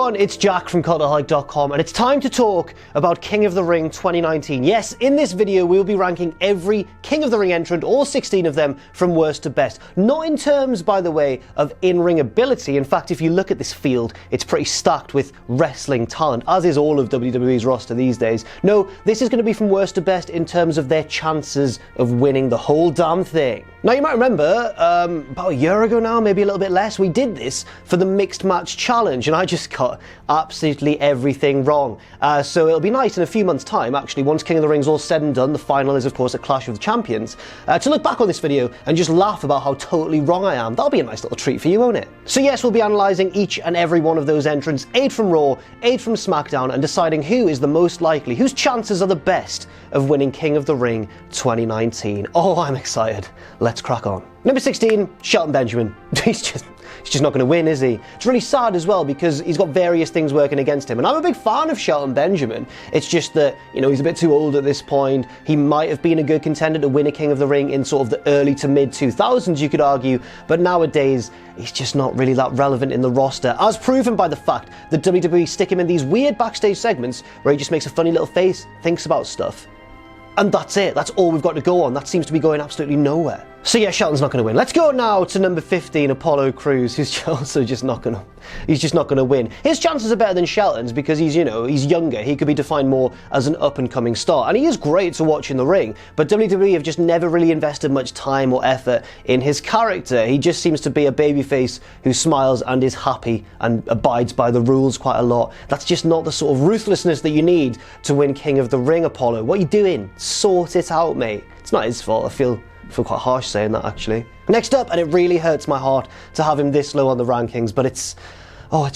everyone, it's Jack from Cultaholic.com, and it's time to talk about King of the Ring 2019. Yes, in this video we'll be ranking every King of the Ring entrant, all 16 of them, from worst to best. Not in terms, by the way, of in-ring ability. In fact, if you look at this field, it's pretty stacked with wrestling talent, as is all of WWE's roster these days. No, this is going to be from worst to best in terms of their chances of winning the whole damn thing. Now, you might remember, about a year ago now, maybe a little bit less, we did this for the Mixed Match Challenge, and I just got absolutely everything wrong. So it'll be nice in a few months' time, actually, once King of the Ring's all said and done, the final is, of course, a Clash of the Champions, to look back on this video and just laugh about how totally wrong I am. That'll be a nice little treat for you, won't it? So yes, we'll be analysing each and every one of those entrants, 8 from Raw, 8 from SmackDown, and deciding who is the most likely, whose chances are the best of winning King of the Ring 2019. Oh, I'm excited. Let's crack on. Number 16, Shelton Benjamin. He's just not going to win, is he? It's really sad as well because he's got various things working against him. And I'm a big fan of Shelton Benjamin. It's just that, you know, he's a bit too old at this point. He might have been a good contender to win a King of the Ring in sort of the early to mid 2000s, you could argue. But nowadays, he's just not really that relevant in the roster, as proven by the fact that WWE stick him in these weird backstage segments where he just makes a funny little face, thinks about stuff. And that's it. That's all we've got to go on. That seems to be going absolutely nowhere. So yeah, Shelton's not going to win. Let's go now to number 15, Apollo Crews, who's also just not going to win. His chances are better than Shelton's because he's younger. He could be defined more as an up-and-coming star. And he is great to watch in the ring, but WWE have just never really invested much time or effort in his character. He just seems to be a babyface who smiles and is happy and abides by the rules quite a lot. That's just not the sort of ruthlessness that you need to win King of the Ring, Apollo. What are you doing? Sort it out, mate. It's not his fault. I feel quite harsh saying that, actually. Next up, and it really hurts my heart to have him this low on the rankings, but it's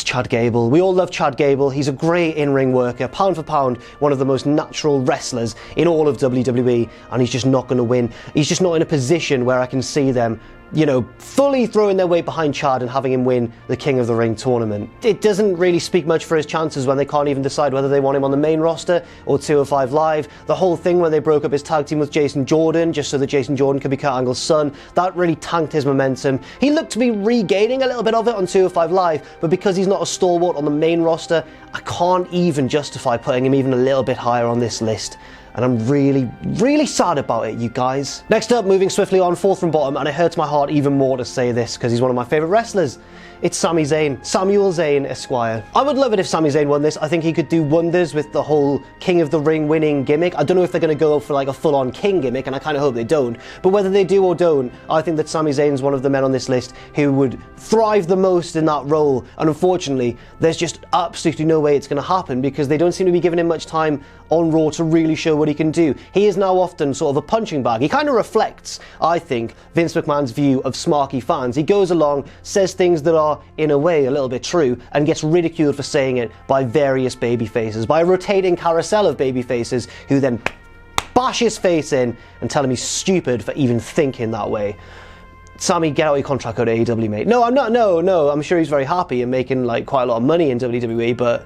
Chad Gable. We all love Chad Gable. He's a great in-ring worker, pound for pound, one of the most natural wrestlers in all of WWE, and he's just not going to win. He's just not in a position where I can see them, you know, fully throwing their weight behind Chad and having him win the King of the Ring tournament. It doesn't really speak much for his chances when they can't even decide whether they want him on the main roster or 205 Live. The whole thing when they broke up his tag team with Jason Jordan, just so that Jason Jordan could be Kurt Angle's son, that really tanked his momentum. He looked to be regaining a little bit of it on 205 Live, but because he's not a stalwart on the main roster, I can't even justify putting him even a little bit higher on this list. And I'm really, really sad about it, you guys. Next up, moving swiftly on, 4th from bottom, and it hurts my heart even more to say this because he's one of my favourite wrestlers. It's Sami Zayn, Samuel Zayn, Esquire. I would love it if Sami Zayn won this. I think he could do wonders with the whole King of the Ring winning gimmick. I don't know if they're going to go for like a full-on King gimmick, and I kind of hope they don't. But whether they do or don't, I think that Sami Zayn's one of the men on this list who would thrive the most in that role. And unfortunately, there's just absolutely no way it's going to happen because they don't seem to be giving him much time on Raw to really show what he can do. He is now often sort of a punching bag. He kind of reflects, I think, Vince McMahon's view of smarky fans. He goes along, says things that are, in a way, a little bit true, and gets ridiculed for saying it by various babyfaces, by a rotating carousel of babyfaces who then bash his face in and tell him he's stupid for even thinking that way. Sammy, get out your contract, go to AEW, mate. No, I'm not, no, I'm sure he's very happy and making like quite a lot of money in WWE, but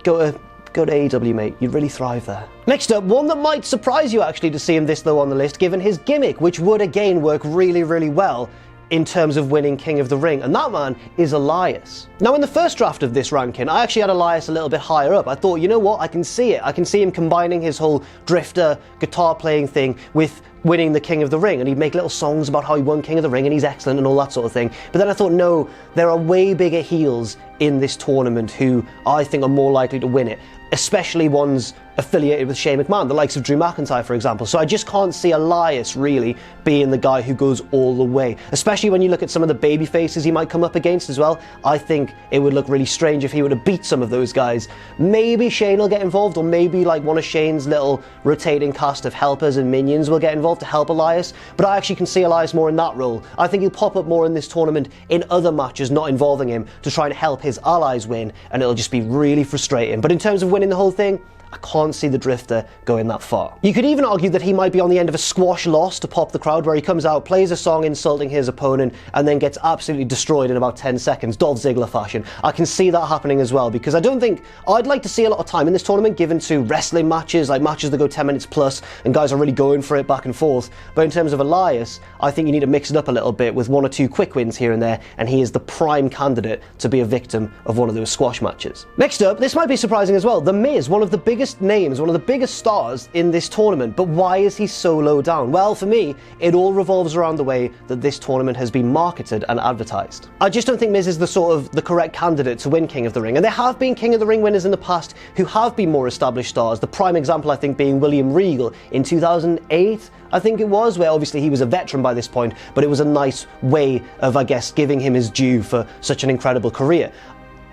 go to AEW, mate. You'd really thrive there. Next up, one that might surprise you actually to see him this low on the list, given his gimmick, which would again work really, really well in terms of winning King of the Ring, and that man is Elias. Now, in the first draft of this ranking, I actually had Elias a little bit higher up. I thought, you know what, I can see it. I can see him combining his whole drifter guitar playing thing with winning the King of the Ring, and he'd make little songs about how he won King of the Ring and he's excellent and all that sort of thing. But then I thought, no, there are way bigger heels in this tournament who I think are more likely to win it, especially ones affiliated with Shane McMahon, the likes of Drew McIntyre, for example. So I just can't see Elias really being the guy who goes all the way, especially when you look at some of the baby faces he might come up against as well. I think it would look really strange if he were to beat some of those guys. Maybe Shane will get involved, or maybe like one of Shane's little rotating cast of helpers and minions will get involved to help Elias, but I actually can see Elias more in that role. I think he'll pop up more in this tournament in other matches not involving him to try and help his allies win, and it'll just be really frustrating. But in terms of winning the whole thing, I can't see the Drifter going that far. You could even argue that he might be on the end of a squash loss to pop the crowd, where he comes out, plays a song insulting his opponent, and then gets absolutely destroyed in about 10 seconds, Dolph Ziggler fashion. I can see that happening as well, because I'd like to see a lot of time in this tournament given to wrestling matches, like matches that go 10 minutes plus, and guys are really going for it back and forth. But in terms of Elias, I think you need to mix it up a little bit with 1 or 2 quick wins here and there, and he is the prime candidate to be a victim of one of those squash matches. Next up, this might be surprising as well, The Miz, one of the biggest names, one of the biggest stars in this tournament, but why is he so low down? Well, for me, it all revolves around the way that this tournament has been marketed and advertised. I just don't think Miz is the correct candidate to win King of the Ring, and there have been King of the Ring winners in the past who have been more established stars, the prime example I think being William Regal in 2008, I think it was, where obviously he was a veteran by this point, but it was a nice way of, I guess, giving him his due for such an incredible career.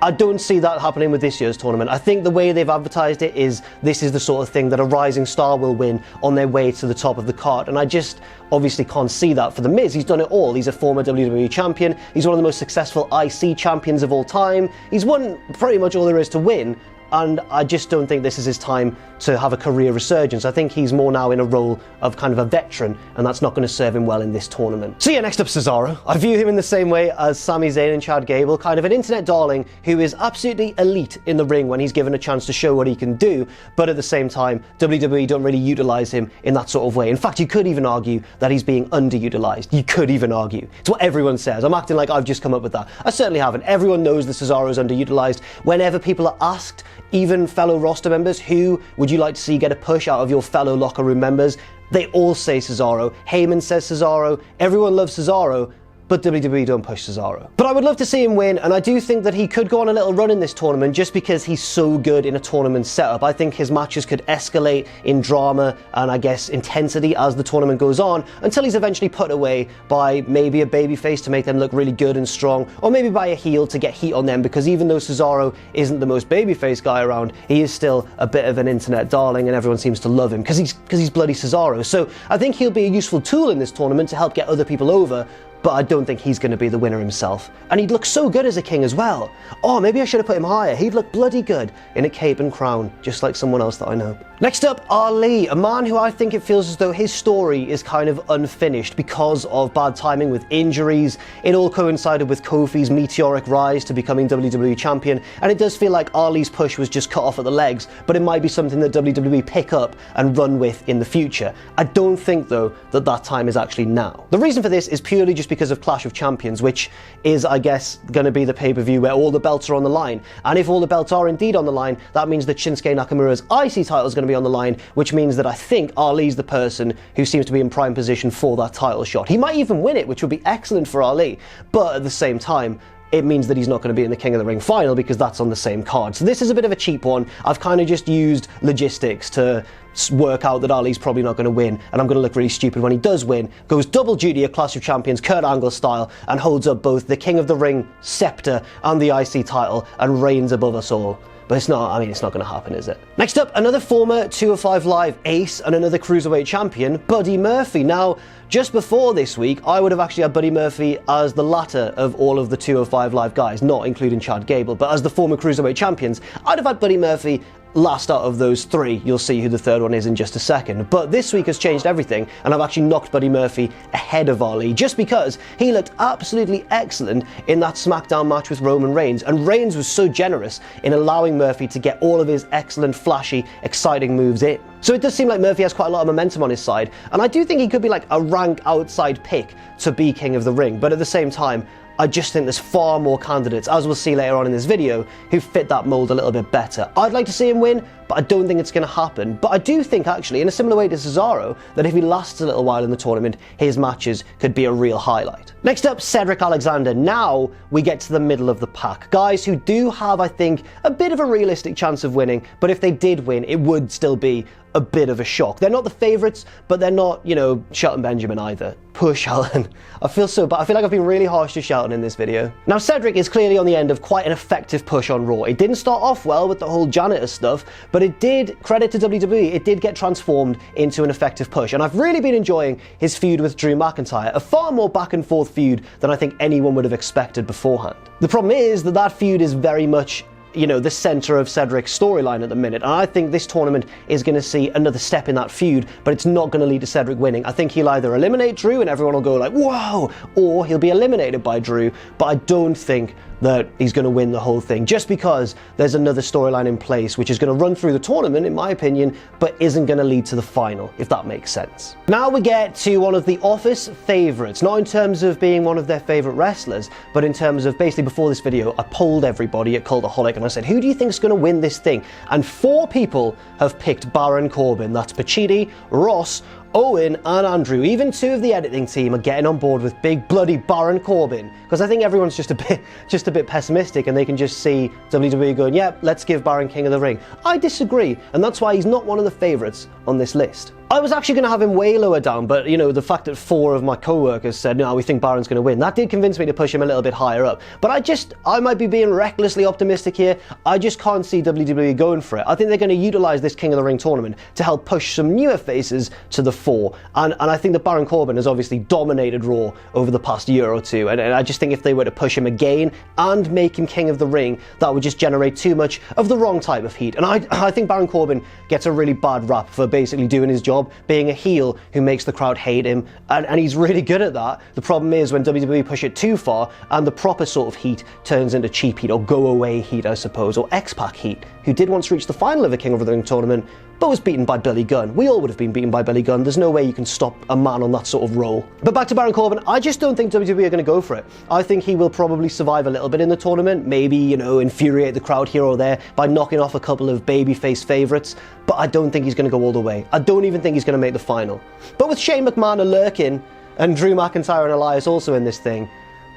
I don't see that happening with this year's tournament. I think the way they've advertised it is this is the sort of thing that a rising star will win on their way to the top of the card, and I just obviously can't see that for The Miz. He's done it all. He's a former WWE champion. He's one of the most successful IC champions of all time. He's won pretty much all there is to win, and I just don't think this is his time to have a career resurgence. I think he's more now in a role of kind of a veteran, and that's not going to serve him well in this tournament. So yeah, next up, Cesaro. I view him in the same way as Sami Zayn and Chad Gable, kind of an internet darling who is absolutely elite in the ring when he's given a chance to show what he can do, but at the same time, WWE don't really utilize him in that sort of way. In fact, you could even argue that he's being underutilized. You could even argue. It's what everyone says. I'm acting like I've just come up with that. I certainly haven't. Everyone knows that Cesaro is underutilized. Whenever people are asked, even fellow roster members, who would you like to see get a push out of your fellow locker room members, they all say Cesaro. Heyman says Cesaro. Everyone loves Cesaro, but WWE don't push Cesaro. But I would love to see him win, and I do think that he could go on a little run in this tournament just because he's so good in a tournament setup. I think his matches could escalate in drama and, I guess, intensity as the tournament goes on, until he's eventually put away by maybe a babyface to make them look really good and strong, or maybe by a heel to get heat on them, because even though Cesaro isn't the most babyface guy around, he is still a bit of an internet darling, and everyone seems to love him because he's bloody Cesaro. So I think he'll be a useful tool in this tournament to help get other people over, but I don't think he's going to be the winner himself. And he'd look so good as a king as well. Oh, maybe I should have put him higher. He'd look bloody good in a cape and crown, just like someone else that I know. Next up, Ali, a man who I think it feels as though his story is kind of unfinished because of bad timing with injuries. It all coincided with Kofi's meteoric rise to becoming WWE champion, and it does feel like Ali's push was just cut off at the legs, but it might be something that WWE pick up and run with in the future. I don't think, though, that that time is actually now. The reason for this is purely just because of Clash of Champions, which is, I guess, going to be the pay-per-view where all the belts are on the line. And if all the belts are indeed on the line, that means that Shinsuke Nakamura's IC title is going to be on the line, which means that I think Ali's the person who seems to be in prime position for that title shot. He might even win it, which would be excellent for Ali, but at the same time, it means that he's not going to be in the King of the Ring final because that's on the same card. So this is a bit of a cheap one. I've kind of just used logistics to work out that Ali's probably not going to win, and I'm going to look really stupid when he does win, goes double duty at Clash of Champions, Kurt Angle style, and holds up both the King of the Ring scepter and the IC title and reigns above us all. But it's not going to happen, is it? Next up, another former 205 Live ace and another Cruiserweight champion, Buddy Murphy. Now, just before this week, I would have actually had Buddy Murphy as the latter of all of the 205 Live guys, not including Chad Gable, but as the former Cruiserweight champions, I'd have had Buddy Murphy last out of those three. You'll see who the third one is in just a second. But this week has changed everything, and I've actually knocked Buddy Murphy ahead of Ali just because he looked absolutely excellent in that SmackDown match with Roman Reigns, and Reigns was so generous in allowing Murphy to get all of his excellent, flashy, exciting moves in. So it does seem like Murphy has quite a lot of momentum on his side, and I do think he could be like a rank outside pick to be King of the Ring, but at the same time, I just think there's far more candidates, as we'll see later on in this video, who fit that mold a little bit better. I'd like to see him win, but I don't think it's going to happen. But I do think, actually, in a similar way to Cesaro, that if he lasts a little while in the tournament, his matches could be a real highlight. Next up, Cedric Alexander. Now we get to the middle of the pack. Guys who do have, I think, a bit of a realistic chance of winning, but if they did win, it would still be a bit of a shock. They're not the favourites, but they're not, Shelton Benjamin either. Poor Shelton. I feel so bad. I feel like I've been really harsh to Shelton in this video. Now, Cedric is clearly on the end of quite an effective push on Raw. It didn't start off well with the whole janitor stuff, but it did, credit to WWE, it did get transformed into an effective push. And I've really been enjoying his feud with Drew McIntyre, a far more back and forth feud than I think anyone would have expected beforehand. The problem is that that feud is very much you know, the center of Cedric's storyline at the minute. And I think this tournament is going to see another step in that feud, but it's not going to lead to Cedric winning. I think he'll either eliminate Drew and everyone will go like, whoa, or he'll be eliminated by Drew, but I don't think that he's going to win the whole thing, just because there's another storyline in place which is going to run through the tournament, in my opinion, but isn't going to lead to the final, if that makes sense. Now we get to one of the Office favourites, not in terms of being one of their favourite wrestlers, but in terms of, basically before this video, I polled everybody at Cultaholic and I said, who do you think is going to win this thing? And 4 people have picked Baron Corbin. That's Pachidi, Ross, Owen and Andrew. Even 2 of the editing team are getting on board with big bloody Baron Corbin, because I think everyone's just a bit pessimistic and they can just see WWE going, yep, let's give Baron King of the Ring. I disagree, and that's why he's not one of the favourites on this list. I was actually going to have him way lower down, but you know, the fact that 4 of my co-workers said, no, we think Baron's going to win, that did convince me to push him a little bit higher up. But I might be being recklessly optimistic here. I just can't see WWE going for it. I think they're going to utilise this King of the Ring tournament to help push some newer faces to the fore. And I think that Baron Corbin has obviously dominated Raw over the past year or two. And I just think if they were to push him again and make him King of the Ring, that would just generate too much of the wrong type of heat. And I think Baron Corbin gets a really bad rap for basically doing his job, being a heel who makes the crowd hate him, and he's really good at that. The problem is when WWE push it too far and the proper sort of heat turns into cheap heat, or go away heat, I suppose, or X-Pac heat, who did once reach the final of a King of the Ring tournament but was beaten by Billy Gunn. We all would have been beaten by Billy Gunn. There's no way you can stop a man on that sort of roll. But back to Baron Corbin, I just don't think WWE are going to go for it. I think he will probably survive a little bit in the tournament, maybe, you know, infuriate the crowd here or there by knocking off a couple of babyface favourites, but I don't think he's going to go all the way. I don't even think he's going to make the final. But with Shane McMahon lurking, and Drew McIntyre and Elias also in this thing,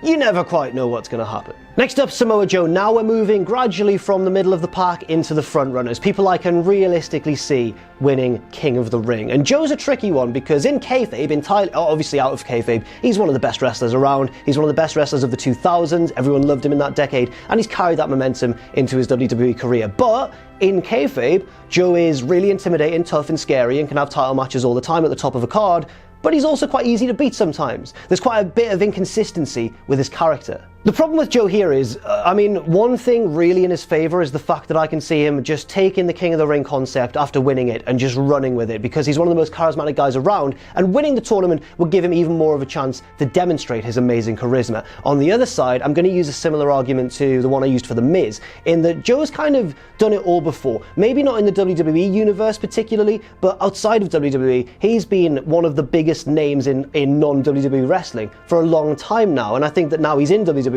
you never quite know what's going to happen. Next up, Samoa Joe. Now we're moving gradually from the middle of the pack into the front runners, people I can realistically see winning King of the Ring. And Joe's a tricky one because in kayfabe, entirely, obviously out of kayfabe, he's one of the best wrestlers around. He's one of the best wrestlers of the 2000s. Everyone loved him in that decade, and he's carried that momentum into his WWE career. But in kayfabe, Joe is really intimidating, tough and scary, and can have title matches all the time at the top of a card. But he's also quite easy to beat sometimes. There's quite a bit of inconsistency with his character. The problem with Joe here is, I mean, one thing really in his favour is the fact that I can see him just taking the King of the Ring concept after winning it and just running with it, because he's one of the most charismatic guys around, and winning the tournament would give him even more of a chance to demonstrate his amazing charisma. On the other side, I'm going to use a similar argument to the one I used for The Miz, in that Joe's kind of done it all before. Maybe not in the WWE universe particularly, but outside of WWE, he's been one of the biggest names in non-WWE wrestling for a long time now, and I think that now he's in WWE,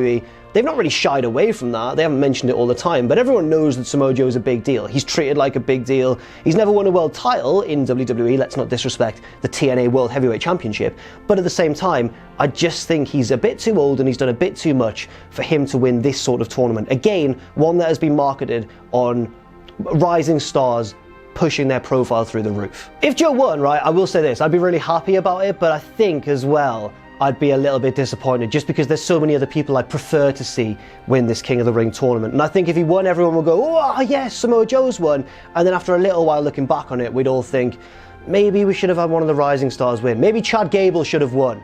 they've not really shied away from that. They haven't mentioned it all the time, but everyone knows that Samoa Joe is a big deal. He's treated like a big deal. He's never won a world title in WWE, let's not disrespect the TNA World Heavyweight Championship, but at the same time, I just think he's a bit too old and he's done a bit too much for him to win this sort of tournament. Again, one that has been marketed on rising stars pushing their profile through the roof. If Joe won, right, I will say this, I'd be really happy about it, but I think as well, I'd be a little bit disappointed just because there's so many other people I'd prefer to see win this King of the Ring tournament. And I think if he won, everyone will go, oh yes, Samoa Joe's won. And then after a little while looking back on it, we'd all think, maybe we should have had one of the rising stars win. Maybe Chad Gable should have won.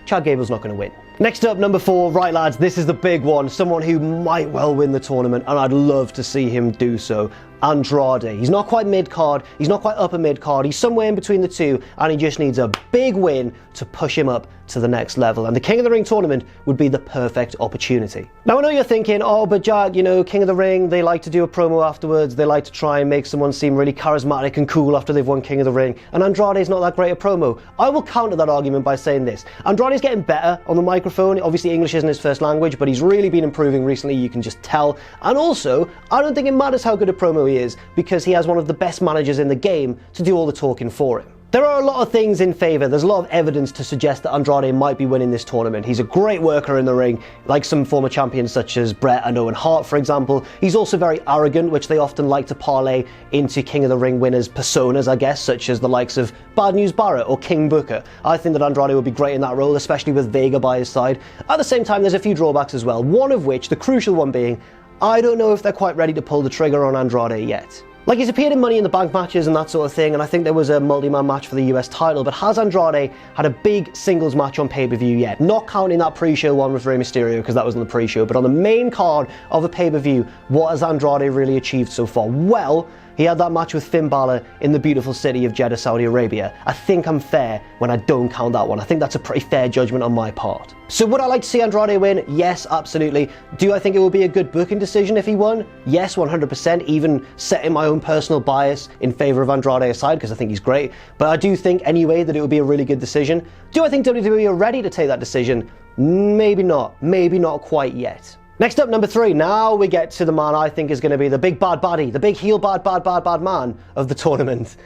Chad Gable's not going to win. Next up, number 4, right lads, this is the big one. Someone who might well win the tournament, and I'd love to see him do so. Andrade. He's not quite mid-card, he's not quite upper mid-card, he's somewhere in between the two, and he just needs a big win to push him up to the next level, and the King of the Ring tournament would be the perfect opportunity. Now I know you're thinking, oh but Jack, you know, King of the Ring, they like to do a promo afterwards, they like to try and make someone seem really charismatic and cool after they've won King of the Ring, and Andrade's not that great a promo. I will counter that argument by saying this. Andrade's getting better on the microphone. Obviously English isn't his first language, but he's really been improving recently, you can just tell. And also, I don't think it matters how good a promo he is, because he has one of the best managers in the game to do all the talking for him. There are a lot of things in favour. There's a lot of evidence to suggest that Andrade might be winning this tournament. He's a great worker in the ring, like some former champions such as Bret and Owen Hart, for example. He's also very arrogant, which they often like to parlay into King of the Ring winners' personas, I guess, such as the likes of Bad News Barrett or King Booker. I think that Andrade would be great in that role, especially with Vega by his side. At the same time, there's a few drawbacks as well, one of which, the crucial one being, I don't know if they're quite ready to pull the trigger on Andrade yet. Like, he's appeared in Money in the Bank matches and that sort of thing, and I think there was a multi-man match for the US title, but has Andrade had a big singles match on pay-per-view yet? Not counting that pre-show one with Rey Mysterio, because that was on the pre-show, but on the main card of a pay-per-view, what has Andrade really achieved so far? Well, he had that match with Finn Balor in the beautiful city of Jeddah, Saudi Arabia. I think I'm fair when I don't count that one. I think that's a pretty fair judgment on my part. So would I like to see Andrade win? Yes, absolutely. Do I think it would be a good booking decision if he won? Yes, 100%, even setting my own personal bias in favour of Andrade aside, because I think he's great. But I do think anyway that it would be a really good decision. Do I think WWE are ready to take that decision? Maybe not. Maybe not quite yet. Next up, number 3. Now we get to the man I think is going to be the big bad baddie, the big heel bad man of the tournament.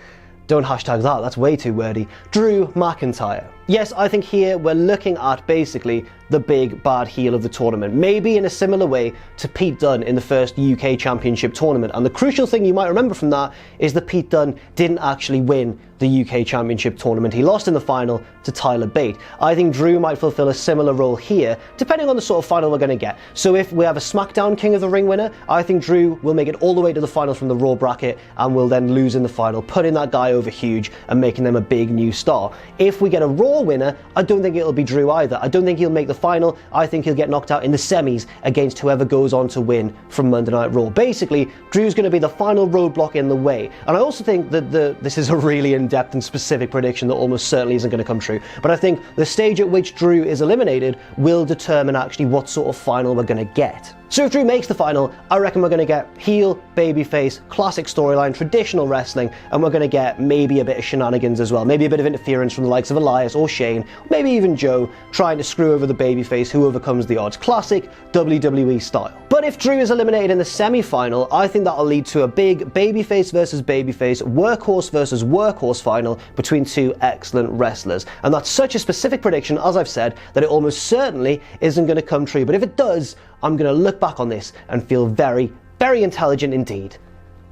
Don't hashtag that, that's way too wordy. Drew McIntyre. Yes, I think here we're looking at basically the big bad heel of the tournament, maybe in a similar way to Pete Dunne in the first UK Championship tournament. And the crucial thing you might remember from that is that Pete Dunne didn't actually win the UK Championship tournament. He lost in the final to Tyler Bate. I think Drew might fulfill a similar role here, depending on the sort of final we're going to get. So if we have a SmackDown King of the Ring winner, I think Drew will make it all the way to the final from the Raw bracket and will then lose in the final, putting that guy over huge and making them a big new star. If we get a Raw winner, I don't think it'll be Drew either. I don't think he'll make the final. I think he'll get knocked out in the semis against whoever goes on to win from Monday Night Raw. Basically, Drew's going to be the final roadblock in the way. And I also think that this is a really in-depth and specific prediction that almost certainly isn't going to come true. But I think the stage at which Drew is eliminated will determine actually what sort of final we're going to get. So if Drew makes the final, I reckon we're going to get heel, babyface, classic storyline, traditional wrestling, and we're going to get maybe a bit of shenanigans as well. Maybe a bit of interference from the likes of Elias or Shane, maybe even Joe, trying to screw over the babyface who overcomes the odds. Classic WWE style. But if Drew is eliminated in the semi-final, I think that'll lead to a big babyface versus babyface, workhorse versus workhorse final between two excellent wrestlers. And that's such a specific prediction, as I've said, that it almost certainly isn't going to come true. But if it does, I'm going to look back on this and feel very, very intelligent indeed.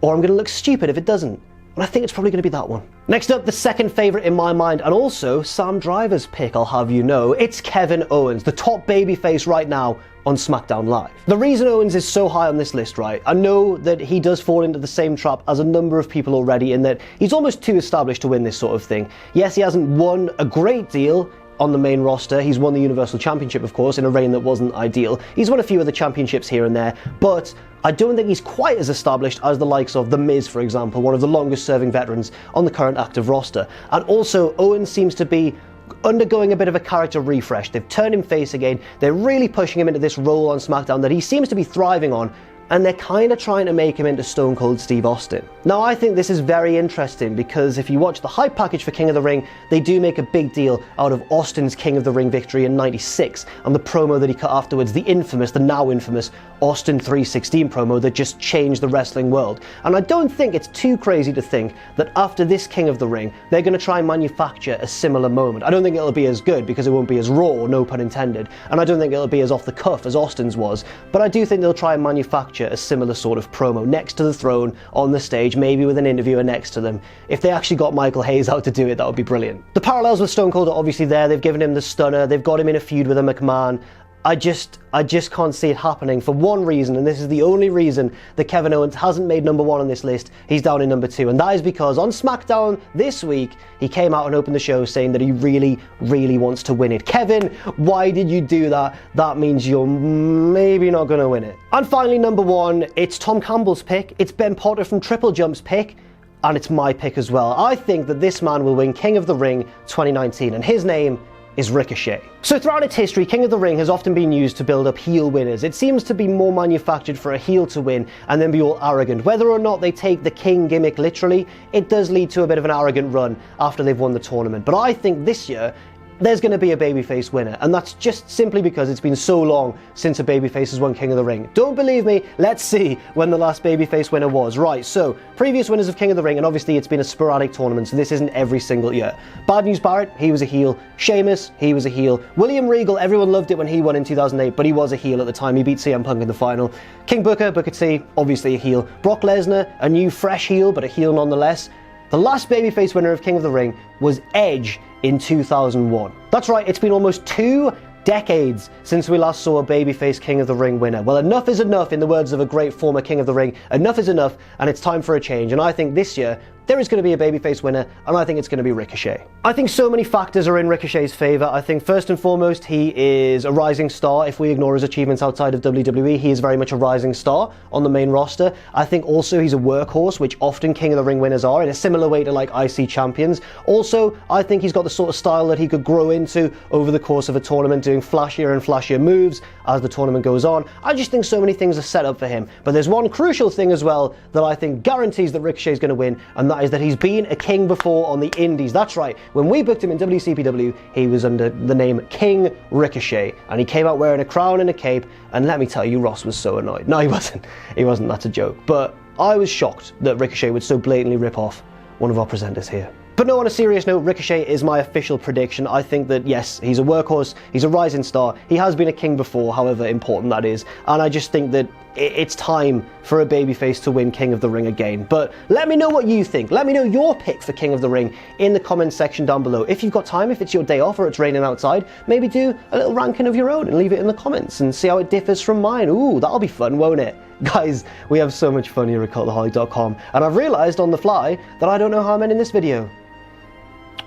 Or I'm going to look stupid if it doesn't. And I think it's probably going to be that one. Next up, the second favourite in my mind, and also Sam Driver's pick, I'll have you know. It's Kevin Owens, the top babyface right now on SmackDown Live. The reason Owens is so high on this list, right, I know that he does fall into the same trap as a number of people already, in that he's almost too established to win this sort of thing. Yes, he hasn't won a great deal on the main roster. He's won the Universal Championship, of course, in a reign that wasn't ideal. He's won a few other championships here and there, but I don't think he's quite as established as the likes of The Miz, for example, one of the longest serving veterans on the current active roster. And also, Owens seems to be undergoing a bit of a character refresh. They've turned him face again. They're really pushing him into this role on SmackDown that he seems to be thriving on, and they're kind of trying to make him into Stone Cold Steve Austin. Now, I think this is very interesting because if you watch the hype package for King of the Ring, they do make a big deal out of Austin's King of the Ring victory in '96 and the promo that he cut afterwards, the now infamous Austin 316 promo that just changed the wrestling world. And I don't think it's too crazy to think that after this King of the Ring, they're going to try and manufacture a similar moment. I don't think it'll be as good because it won't be as raw, no pun intended, and I don't think it'll be as off the cuff as Austin's was, but I do think they'll try and manufacture a similar sort of promo next to the throne on the stage, maybe with an interviewer next to them. If they actually got Michael Hayes out to do it, that would be brilliant. The parallels with Stone Cold are obviously there. They've given him the stunner, they've got him in a feud with a McMahon. I just can't see it happening for one reason, and this is the only reason that Kevin Owens hasn't made number 1 on this list. He's down in number 2, and that is because on SmackDown this week, he came out and opened the show saying that he really, really wants to win it. Kevin, why did you do that? That means you're maybe not going to win it. And finally, number 1, it's Tom Campbell's pick, it's Ben Potter from Triple Jump's pick, and it's my pick as well. I think that this man will win King of the Ring 2019, and his name is Ricochet. So throughout its history, King of the Ring has often been used to build up heel winners. It seems to be more manufactured for a heel to win and then be all arrogant. Whether or not they take the king gimmick literally, it does lead to a bit of an arrogant run after they've won the tournament. But I think this year, there's going to be a babyface winner, and that's just simply because it's been so long since a babyface has won King of the Ring. Don't believe me? Let's see when the last babyface winner was. Right, so previous winners of King of the Ring, and obviously it's been a sporadic tournament, so this isn't every single year. Bad News Barrett, he was a heel. Sheamus, he was a heel. William Regal, everyone loved it when he won in 2008, but he was a heel at the time. He beat CM Punk in the final. King Booker T, obviously a heel. Brock Lesnar, a new fresh heel, but a heel nonetheless. The last babyface winner of King of the Ring was Edge in 2001. That's right, it's been almost 2 decades since we last saw a babyface King of the Ring winner. Well, enough is enough, in the words of a great former King of the Ring. Enough is enough, and it's time for a change. And I think this year, there is going to be a babyface winner, and I think it's going to be Ricochet. I think so many factors are in Ricochet's favour. I think first and foremost, he is a rising star. If we ignore his achievements outside of WWE, he is very much a rising star on the main roster. I think also he's a workhorse, which often King of the Ring winners are, in a similar way to like IC champions. Also, I think he's got the sort of style that he could grow into over the course of a tournament, doing flashier and flashier moves as the tournament goes on. I just think so many things are set up for him. But there's one crucial thing as well that I think guarantees that Ricochet is going to win, and that is that he's been a king before on the indies. That's right, when we booked him in WCPW, he was under the name King Ricochet, and he came out wearing a crown and a cape, and let me tell you, Ross was so annoyed. No, he wasn't. He wasn't, that's a joke. But I was shocked that Ricochet would so blatantly rip off one of our presenters here. But no, on a serious note, Ricochet is my official prediction. I think that, yes, he's a workhorse, he's a rising star, he has been a king before, however important that is, and I just think that it's time for a babyface to win King of the Ring again. But let me know what you think. Let me know your pick for King of the Ring in the comments section down below. If you've got time, if it's your day off or it's raining outside, maybe do a little ranking of your own and leave it in the comments and see how it differs from mine. Ooh, that'll be fun, won't it? Guys, we have so much fun here at Cultaholic.com, and I've realised on the fly that I don't know how I'm ending this video.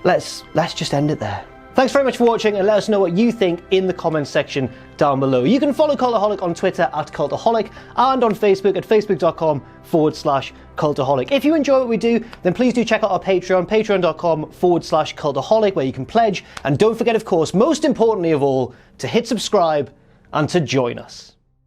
Let's just end it there. Thanks very much for watching, and let us know what you think in the comments section down below. You can follow Cultaholic on Twitter at Cultaholic and on Facebook at facebook.com/Cultaholic. If you enjoy what we do, then please do check out our Patreon, patreon.com/Cultaholic, where you can pledge. And don't forget, of course, most importantly of all, to hit subscribe and to join us.